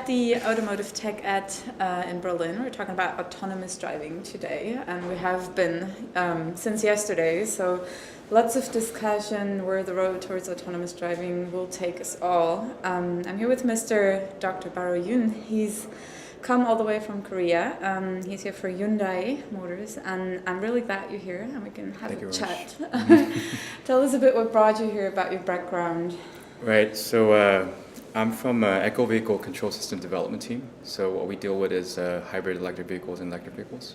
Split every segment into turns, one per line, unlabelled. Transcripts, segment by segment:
at the Automotive Tech.AD in Berlin. We're talking about autonomous driving today, and we have been since yesterday. So lots of discussion where the road towards autonomous driving will take us all. I'm here with Mr. Dr. Baro Hyun. He's come all the way from Korea. He's here for Hyundai Motors, and I'm really glad you're here and we can have a chat. Tell us a bit what brought you here, about your background.
Right, so I'm from Eco Vehicle Control System Development Team. So what we deal with is hybrid electric vehicles and electric vehicles.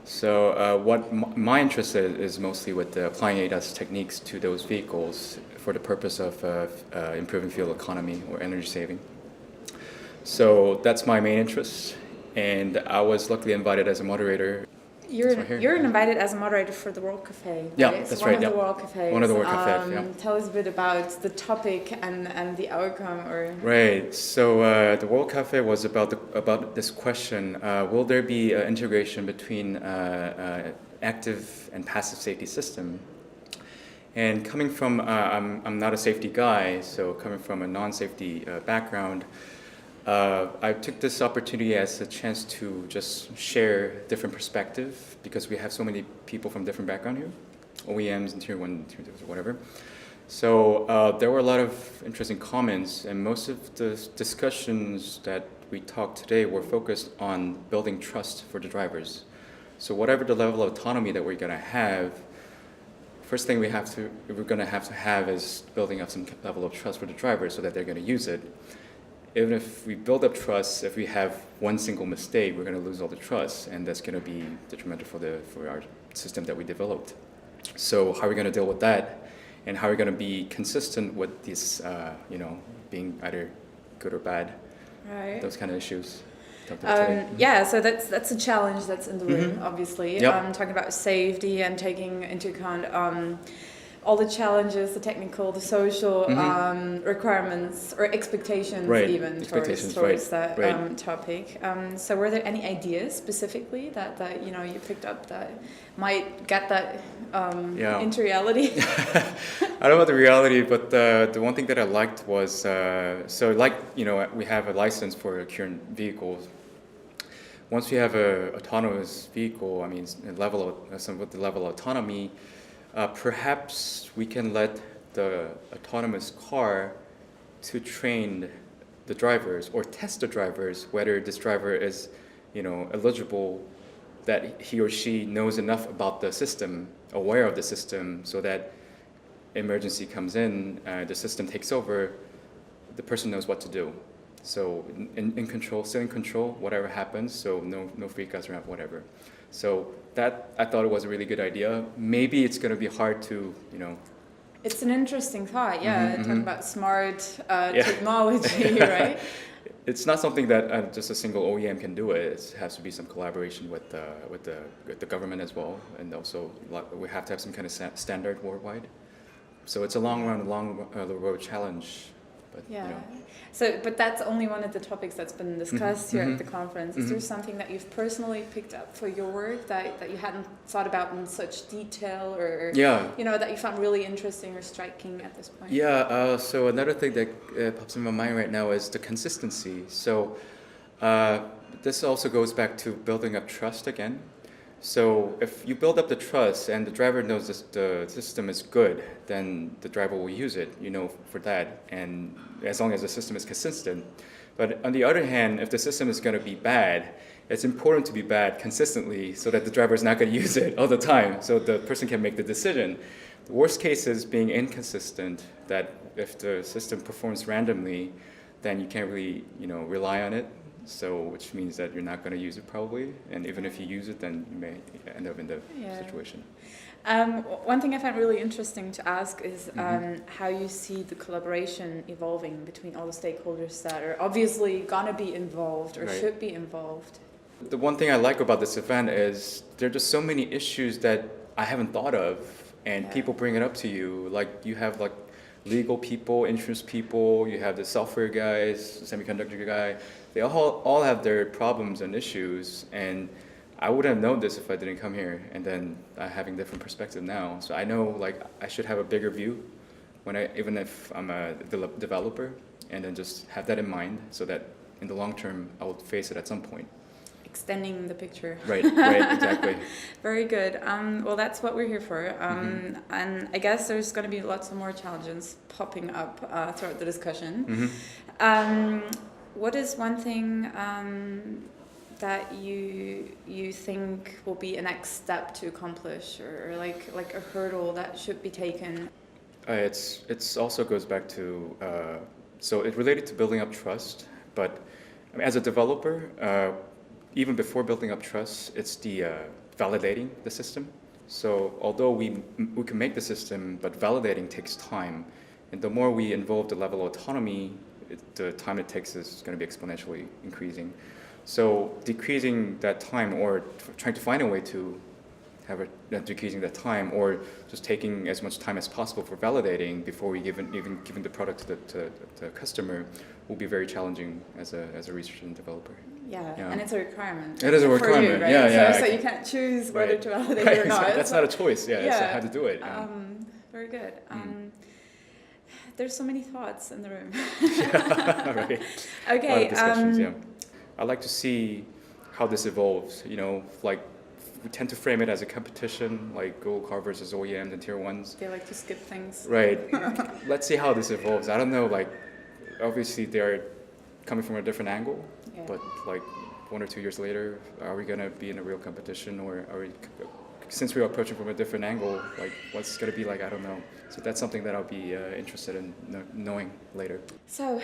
So what my interest is mostly with applying ADAS techniques to those vehicles for the purpose of improving fuel economy or energy saving. So that's my main interest, and I was luckily invited as a moderator.
You're invited as a moderator for the World Cafe, right?
Yeah, that's right.
One of the World Cafes.
One of the World Cafes, yeah.
Tell us a bit about the topic and the outcome.
Right. So the World Cafe was about this question: will there be integration between active and passive safety system? And coming from, I'm not a safety guy, so coming from a non-safety background. I took this opportunity as a chance to just share different perspective, because we have so many people from different background here, OEMs and tier 1, tier 2, or whatever. So there were a lot of interesting comments, and most of the discussions that we talked today were focused on building trust for the drivers. So whatever the level of autonomy that we're going to have, first thing we're going to have is building up some level of trust for the drivers so that they're going to use it. Even if we build up trust, if we have one single mistake, we're going to lose all the trust, and that's going to be detrimental for our system that we developed. So how are we going to deal with that, and how are we going to be consistent with this, being either good or bad, right? Those kind of issues.
Yeah, so that's a challenge that's in the room, obviously.
Yep.
Talking about safety and taking into account all the challenges, the technical, the social requirements or expectations, even towards that topic. So were there any ideas specifically that you picked up that might get that into reality?
I don't know about the reality, but the one thing that I liked was we have a license for current vehicles. Once we have an autonomous vehicle, with the level of autonomy, perhaps we can let the autonomous car to train the drivers or test the drivers whether this driver is, eligible, that he or she knows enough about the system, aware of the system, so that emergency comes in, the system takes over, the person knows what to do. So in control, still in control, whatever happens, so no freakouts or whatever. So that, I thought it was a really good idea. Maybe it's going to be hard to,
It's an interesting thought, talking about smart technology, right?
It's not something that just a single OEM can do. It has to be some collaboration with the government as well, and also we have to have some kind of standard worldwide. So it's a long road challenge. But, but
that's only one of the topics that's been discussed here at the conference. Is there something that you've personally picked up for your work that you hadn't thought about in such detail, or that you found really interesting or striking at this point?
So another thing that pops in my mind right now is the consistency. So this also goes back to building up trust again. So if you build up the trust and the driver knows the system is good, then the driver will use it, for that, and as long as the system is consistent. But on the other hand, if the system is going to be bad, it's important to be bad consistently so that the driver is not going to use it all the time, so the person can make the decision. The worst case is being inconsistent, that if the system performs randomly, then you can't really, rely on it. So, which means that you're not going to use it probably, and even if you use it, then you may end up in the situation.
One thing I find really interesting to ask is how you see the collaboration evolving between all the stakeholders that are obviously going to be involved or should be involved.
The one thing I like about this event is there are just so many issues that I haven't thought of, and people bring it up to you. Like you have legal people, insurance people, you have the software guys, the semiconductor guy. They all have their problems and issues, and I wouldn't have known this if I didn't come here, and then having different perspective now. So I know I should have a bigger view even if I'm a developer, and then just have that in mind so that in the long term, I will face it at some point.
Extending the picture.
Right, exactly.
Very good. Well, that's what we're here for. And I guess there's going to be lots of more challenges popping up throughout the discussion. What is one thing that you think will be a next step to accomplish, or like a hurdle that should be taken?
It's also goes back to so it related to building up trust, but I mean, as a developer, even before building up trust, it's the validating the system. So although we can make the system, but validating takes time, and the more we involve the level of autonomy, the time it takes is going to be exponentially increasing. So decreasing that time, or trying to find a way to have decreasing that time, or just taking as much time as possible for validating before we even giving the product to the customer, will be very challenging as a researcher and developer.
Yeah, and it's a requirement.
It is a requirement.
For you, right?
Yeah.
So you can't choose whether to validate or not.
That's not a choice. Yeah, it's how to do it.
Very good. There's so many thoughts in the room.
Right.
Okay.
A lot of discussions. I'd like to see how this evolves. Like we tend to frame it as a competition, like Google car versus OEMs and tier ones.
They like to skip things.
Right. Let's see how this evolves. I don't know. Like, obviously they're coming from a different angle, but like 1 or 2 years later, are we gonna be in a real competition, or are we? Since we are approaching from a different angle, like what's going to be like, I don't know. So that's something that I'll be interested in knowing later.
So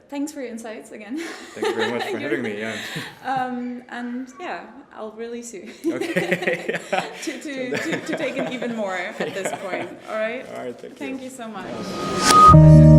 thanks for your insights again.
Thank you very much for having me. Yeah.
And I'll really soon.
Okay.
to take in even more at this point. All right.
All right. Thank you
so much.